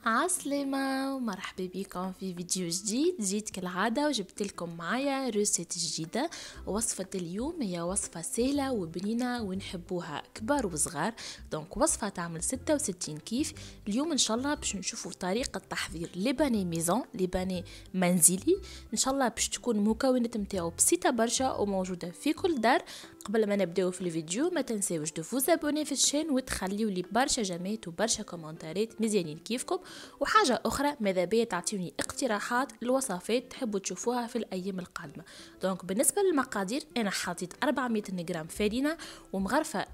عسلامة ومرحبا بكم في فيديو جديد. جيت كالعادة وجبت لكم معايا روسيت جديدة. وصفة اليوم هي وصفة سهلة وبنينة ونحبوها كبار وصغار. دونك وصفة تعمل 66 كيف. اليوم ان شاء الله باش نشوفوا طريقة تحضير لباني ميزون، لباني منزلي. ان شاء الله باش تكون المكونات نتاعو بسيطة برشا وموجودة في كل دار. قبل ما نبداو في الفيديو ما تنساوش دو فوز ابوني في الشين وتخليو لي برشا جمات وبرشا كومنتارات مزيانين كيفكم. وحاجة أخرى ماذا بيا تعطيوني اقتراحات لوصفات تحبوا تشوفوها في الأيام القادمة. دونك بالنسبة للمقادير أنا حطيت 400 غرام فرينة ومغرفة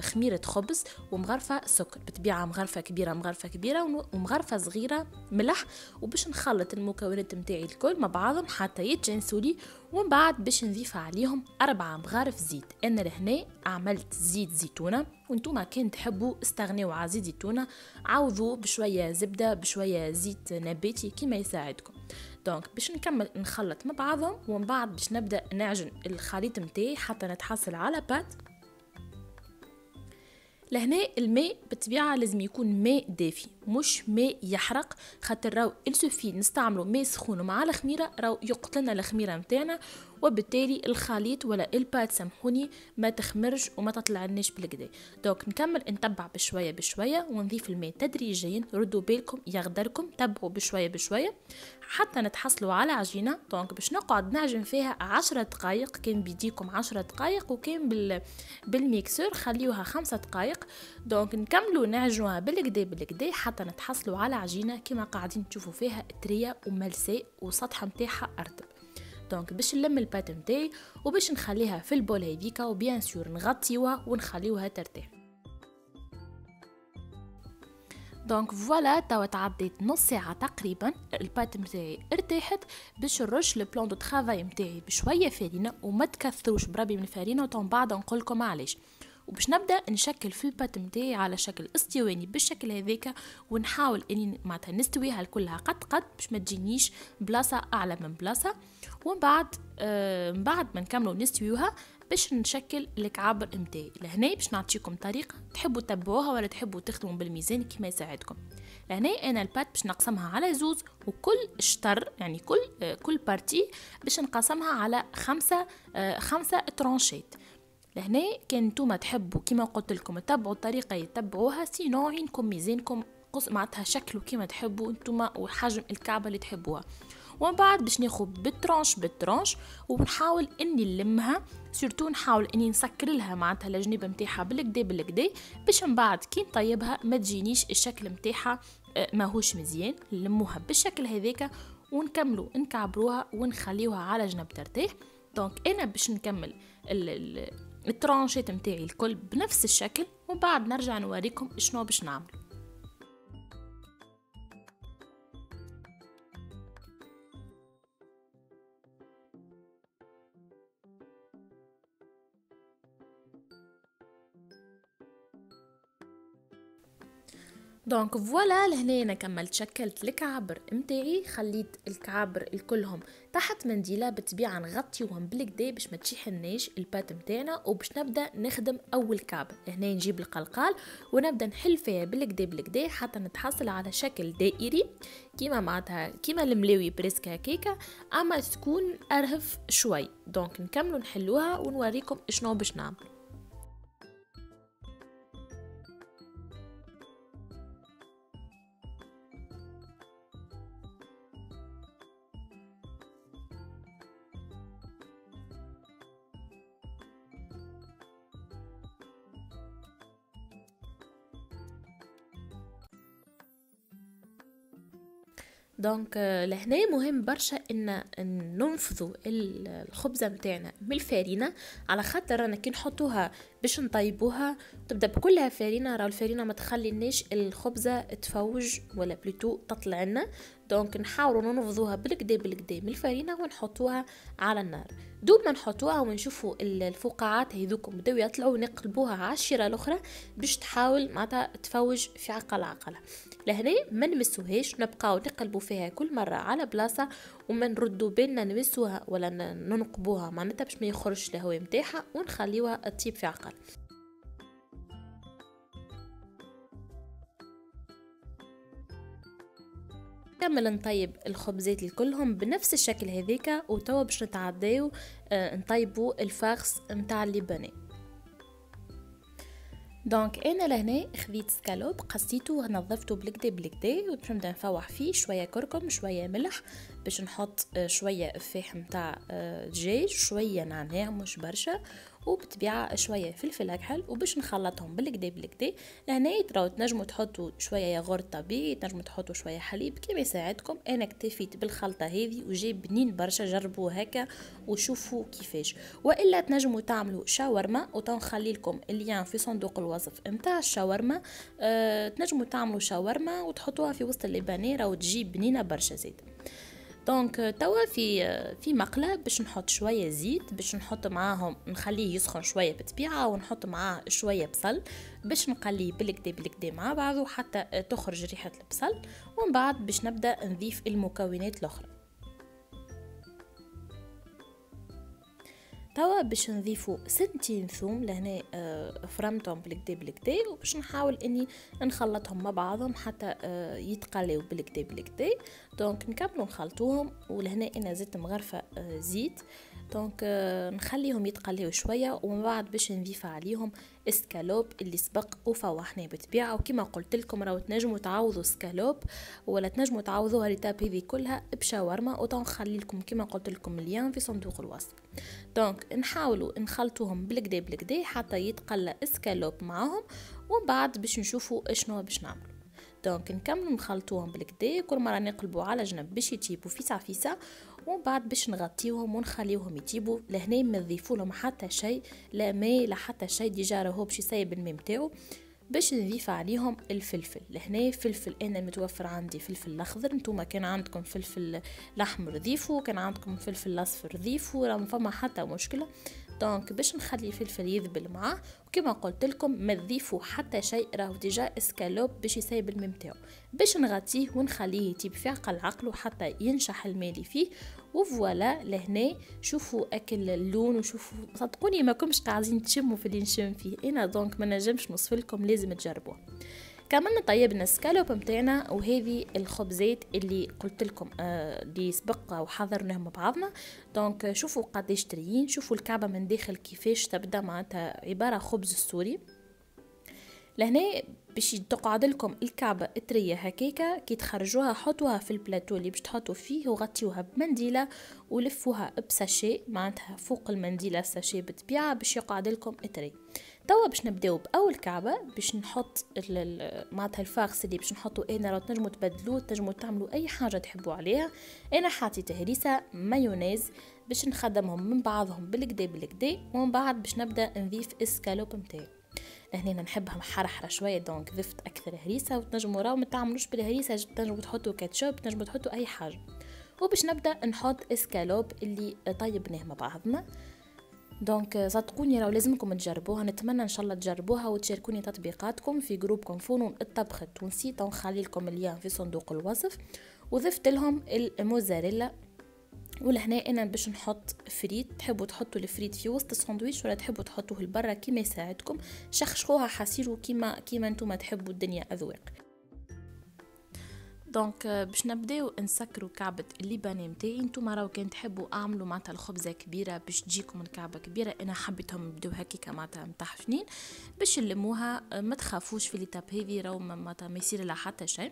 خميرة خبز ومغرفة سكر بطبيعة، مغرفة كبيرة ومغرفة صغيرة ملح. وباش نخلط المكونات متاعي الكل مع بعضهم حتى يتجانسوا لي، ومن بعد باش نضيف عليهم 4 مغارف زيت. انا لهنا عملت زيت زيتونه، وانتم كان تحبوا استغنيوا على زيت زيتونه عوضوا بشويه زبده بشويه زيت نباتي كيما يساعدكم. دونك باش نكمل نخلط مع بعضهم، ومن بعد باش نبدا نعجن الخليط نتاعي حتى نتحصل على بات. لهنا الماء بالطبيعه لازم يكون ماء دافي مش ماء يحرق، خاطر راو السوفي نستعملوا ماء سخون مع الخميره راو يقتلنا الخميره نتاعنا، وبالتالي الخليط ولا البات سامحوني ما تخمرش وما تطلعناش بالكدا. دونك نكمل نتبع بشويه بشويه ونضيف الماء تدريجيا. ردوا بالكم يغدركم، تبعوا بشويه بشويه حتى نتحصلوا على عجينه. دونك باش نقعد نعجن فيها 10 دقائق، كان بيديكم 10 دقائق وكان بالميكسور خليوها 5 دقائق. دونك نكملوا نعجنوها بالكدا حتى نتحصلوا على عجينه كما قاعدين تشوفوا فيها طريه وملساء وسطح نتاعها ارطب. دونك باش نلم البات نتاعي وباش نخليها في البول هذيكا، وبيان سور نغطيوها ونخليوها ترتاح. دونك فوالا توا تعديت نص ساعه تقريبا البات نتاعي ارتاحت. باش نرش البلان دو ترافاي نتاعي بشويه فرينه وما تكثروش بربي من الفرينه، وتم بعد نقول لكم علاش. وباش نبدا نشكل في البات نتاعي على شكل اسطواني بالشكل هذاك، ونحاول اني معناتها نستويها كلها قد باش ما تجينيش بلاصه اعلى من بلاصه. ومن بعد بعد ما نكملوا نستويوها باش نشكل الكعاب نتاعي. لهنا باش نعطيكم طريقه تحبوا تتبعوها ولا تحبوا تخدموا بالميزان كما يساعدكم. لهنا انا البات باش نقسمها على زوز، وكل شطر يعني كل بارتي باش نقسمها على خمسة ترانشيت. لهنا كان نتوما تحبوا كما قلت لكم تتبعوا الطريقه يتبعوها، سينو عينكم ميزانكم معناتها شكلوا كما تحبوا نتوما وحجم الكعبه اللي تحبوها. ومن بعد باش ناخذ بالترانش ونحاول اني نلمها، سورتو نحاول اني نسكر لها معناتها الجناب نتاعها بالكدا باش من بعد كي نطيبها ما تجينيش الشكل نتاعها ماهوش مزيان. نلموها بالشكل هذاك ونكملوا نكعبروها ونخليوها على جنب ترتاح. دونك انا باش نكمل الترانشيت نتاعي الكل بنفس الشكل، ومن بعد نرجع نوريكم شنو باش نعمل. دونك فوالا لهنا انا كملت شكلت الكعابر نتاعي، خليت الكعابر الكلهم تحت منديله بالطبيعه نغطيوهم بالكدا باش ما تشيحناش البات نتاعنا. وباش نبدا نخدم اول كعبه. هنا نجيب القلقال ونبدا نحل فيها بالكدا حتى نتحصل على شكل دائري كيما معناتها كيما الملاوي بريسك هكاكا، اما تكون ارهف شوي. دونك نكملوا نحلوها ونوريكم شنو باش نعمل. دونك لهنا مهم برشا ان ننفضوا الخبزه نتاعنا من الفارينه، على خاطر رانا كي نحطوها باش نطيبوها تبدا بكلها فارينه، راه الفارينه ما تخليناش الخبزه تفوج ولا بلوتو تطلع لنا. دونك نحاولوا ننفضوها بالكدا من الفارينه ونحطوها على النار. دوب ما نحطوها ونشوفوا الفقاعات هذوكم بداو يطلعوا ونقلبوها على الشيره الاخرى باش تحاول معناتها تفوج في عقله. لهنا ما نمسوهاش، نبقاو نقلبوا فيها كل مره على بلاصه وما نردوا بالنا نمسوها ولا ننقبوها معناتها باش ما يخرجش الهواء نتاعها، ونخليوها تطيب في عقل. كمل نطيب الخبزات كلهم بنفس الشكل هذيك، وتوا باش نتعداو نطيبوا الفارس متاع اللبنان. دونك انا لهنا خذيت سكالوب قصيته ونظفته بالكدا بالكدا، وباش نبدا نفوح فيه شويه كركم شويه ملح، باش نحط شويه فاح متاع دجاج، شويه نعناع مش برشا، وبطبيعه شويه فلفل اكحل، وباش نخلطهم بالكدا بالكدا. لهنا تراو تنجموا تحطوا شويه ياغورت طبيعي، تنجموا تحطوا شويه حليب كيما يساعدكم. انا اكتفيت بالخلطه هذه وجاي بنين برشا، جربوه هكا وشوفوا كيفاش. والا تنجموا تعملوا شاورما، وتنخلي لكم اللين في صندوق الوصف متاع الشاورما. تنجموا تعملوا شاورما وتحطوها في وسط اللبانيه، راهو تجيب بنينه برشا زيت. دونك توا في مقله باش نحط شويه زيت، باش نحط معاهم نخليه يسخن شويه بطبيعه، ونحط معاه شويه بصل باش نقليه بالكدا بالكدا مع بعضه حتى تخرج ريحه البصل. ومن بعد باش نبدا نضيف المكونات الاخرى. توا باش نضيفو سنتين ثوم لهنا، فرمتهم بالكدا بالكدا، وباش نحاول اني نخلطهم مع بعضهم حتى يتقليو بالكدا بالكدا. دونك نكملوا نخلطوهم، ولهنا انا زدت مغرفه زيت. دونك نخليهم يتقليو شويه، ومن بعد باش نضيف عليهم اسكالوب اللي سبق وفوحناه بطبيعه. وكما قلت لكم راهو تنجموا تعوضوا سكالوب، ولا تنجموا تعوضوها ريتاب هذه كلها بشاورما، وتنخلي لكم كما قلت لكم اللين في صندوق الوصف. دونك نحاولوا نخلطوهم بالكدا بالكدا حتى يتقلى اسكالوب معاهم، ومن بعد باش نشوفوا اشنو باش نعملوا. دونك نكملوا نخلطوهم بالكدا، كل مره نقلبوا على جنب باش يطيبوا فيسع فيسع، ومن بعد باش نغطيوهم ونخليوهم يطيبوا. لهنا ما نضيفوا لهم حتى شيء، لا ماء لا حتى شيء، ديجا راهو باش يسيب الماء نتاعو. باش نضيف عليهم الفلفل، لهنا فلفل انا متوفر عندي فلفل الاخضر، نتوما كان عندكم فلفل الاحمر ضيفوا، كان عندكم فلفل الاصفر ضيفوا، راه ما فما حتى مشكله. دونك باش نخلي الفلفل يذبل معاه، وكما قلت لكم ما تضيفوا حتى شيء، راهو ديجا اسكالوب باش يسيب الماء نتاعو. باش نغطيه ونخليه يطيب في عقل عقله حتى ينشح الماء اللي فيه. وفوالا لهنا شوفوا اكل اللون، وشوفوا صدقوني ما كنتش قاعدين تشموا في اللي نشم فيه انا. دونك ما نجمش نوصف لكم، لازم تجربوه. كملنا طيبنا السكالوب متاعنا، وهذه الخبزات اللي قلت لكم اللي سبق وحضرناهم مع بعضنا. دونك شوفوا قداش طريين، شوفوا الكعبه من داخل كيفاش تبدا، معناتها عباره خبز السوري. لهنا باش تقعد لكم الكعبه طريه هكاكا، كي تخرجوها حطوها في البلاتو اللي باش تحطوا فيه، وغطيوها بمنديله ولفوها بساشي، معناتها فوق المنديله ساشي بطبيعه باش يقعد لكم طري. توا باش نبداو باول كعبه، باش نحط معناتها الفارس اللي باش نحطو. انا راه تنجموا تبدلوه، تنجموا تعملوا اي حاجه تحبوا عليها. انا حطيت هريسه مايونيز باش نخدمهم من بعضهم بالكدا بالكدا، ومن بعد باش نبدا نضيف اسكالوب نتاعي. لهنا نحبها محرحره شويه، دونك ضفت اكثر هريسه. وتنجموا راو ما تعملوش بالهريسه، تنجموا تحطوا كاتشوب، تنجموا تحطوا اي حاجه. وباش نبدا نحط اسكالوب اللي طيبناه مع بعضنا. دونك صدقوني راهو لازمكم تجربوها، نتمنى ان شاء الله تجربوها وتشاركوني تطبيقاتكم في جروبكم فنون الطبخ التونسي، نخلي لكم اللين في صندوق الوصف. وضفت لهم الموزاريلا. ولهنا انا باش نحط فريت، تحبوا تحطوا الفريت في وسط الساندويتش ولا تحبوا تحطوه لبرا كيما يساعدكم، شخشخوها حسيروا كيما نتوما تحبوا، الدنيا اذواق. دونك باش نبداو نسكروا كعبه اللبانه نتاعي. نتوما راهو كان تحبوا اعملوا معناتها الخبزه كبيره باش تجيكم الكعبه كبيره، انا حبيتهم يبداو هكيكا معناتها متحفنين باش نلموها. ما تخافوش في ليتاب هذه، راهو معناتها ما يصير لها حتى شيء.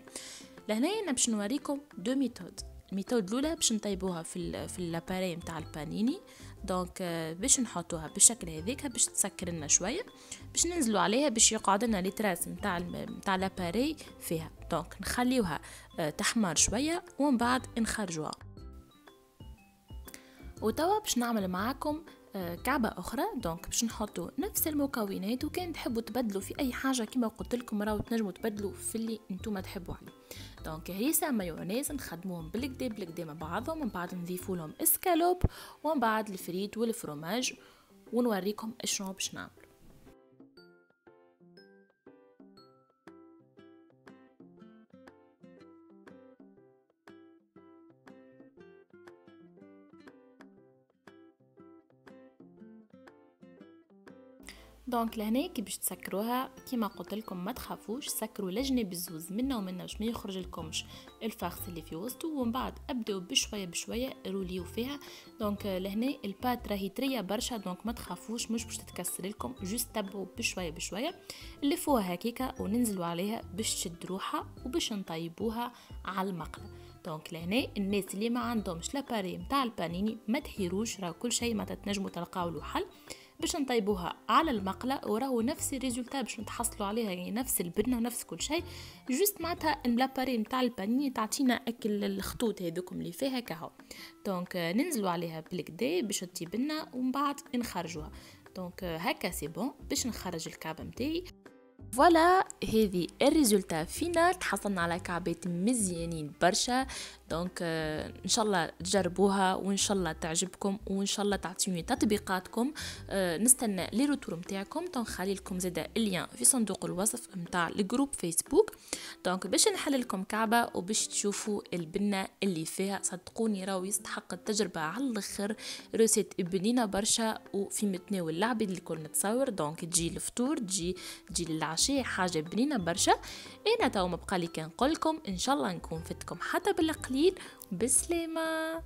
لهنا انا باش نوريكم دو ميثود. الميثود الاولى باش نطيبوها في اللاباري نتاع البانيني. دونك باش نحطوها بالشكل هذيك باش تسكر لنا شويه، باش ننزلوا عليها باش يقعد لنا لي تراس نتاع لاباري فيها. دونك نخليوها تحمر شويه ومن بعد نخرجوها. وتوا باش نعمل معاكم كعبة أخرى. دونك باش نحطوا نفس المكونات، وكان تحبوا تبدلوا في أي حاجة كما قلت لكم راهو تنجموا تبدلوا في اللي انتم تحبوا عليه. دونك هريسة مايونيز نخدموهم بالكدا بالكدا مع بعضهم، من بعد نضيفوا لهم اسكالوب، ومن بعد الفريت والفرماج، ونوريكم شنو باش نعمل. دونك لهنا كي باش تسكروها كيما قلت لكم ما تخافوش، سكروا لجنب الزوز منا ومنا باش ما يخرج لكمش الفخس اللي في وسطه، ومن بعد ابداو بشويه بشويه روليو فيها. دونك لهنا البات راهي طريه برشا، دونك ما تخافوش مش باش تتكسر لكم، جوست تبعوا بشويه بشويه لفوها هكيكا وننزلوا عليها باش تشد روحها وباش نطيبوها على المقله. دونك لهنا الناس اللي ما عندهمش لاباري نتاع البانيني ما تحيروش، راه كل شيء ما تنجموا تلقاو له حل باش نطيبوها على المقله، وراهو نفس الريزولتا باش نتحصلوا عليها، يعني نفس البنه ونفس كل شيء، جوست معناتها لاباري نتاع البانيني تعطينا اكل الخطوط هذوكم اللي فيها كهو. دونك ننزلوا عليها بالكدا باش تطيب لنا ومن بعد نخرجوها. دونك هكا سي بون باش نخرج الكعبه نتاعي. فوالا هذه الريزولتا فينا، تحصلنا على كعبات مزيانين برشا. دونك ان شاء الله تجربوها وان شاء الله تعجبكم وان شاء الله تعطيوني تطبيقاتكم. نستنى لي روتور نتاعكم. دونك خلي لكم زاده اللين في صندوق الوصف نتاع الجروب فيسبوك. دونك باش نحل لكم كعبه وباش تشوفوا البنه اللي فيها، صدقوني راهو يستحق التجربه على الاخر. روسيت بنينه برشا وفي متناول العباد اللي كل نتصور. دونك تجي الفطور تجي للعشاء، حاجه بنينه برشا. انا تو ما بقى لي كان نقول لكم ان شاء الله نكون فتكم حتى بالقليل. بسلامه.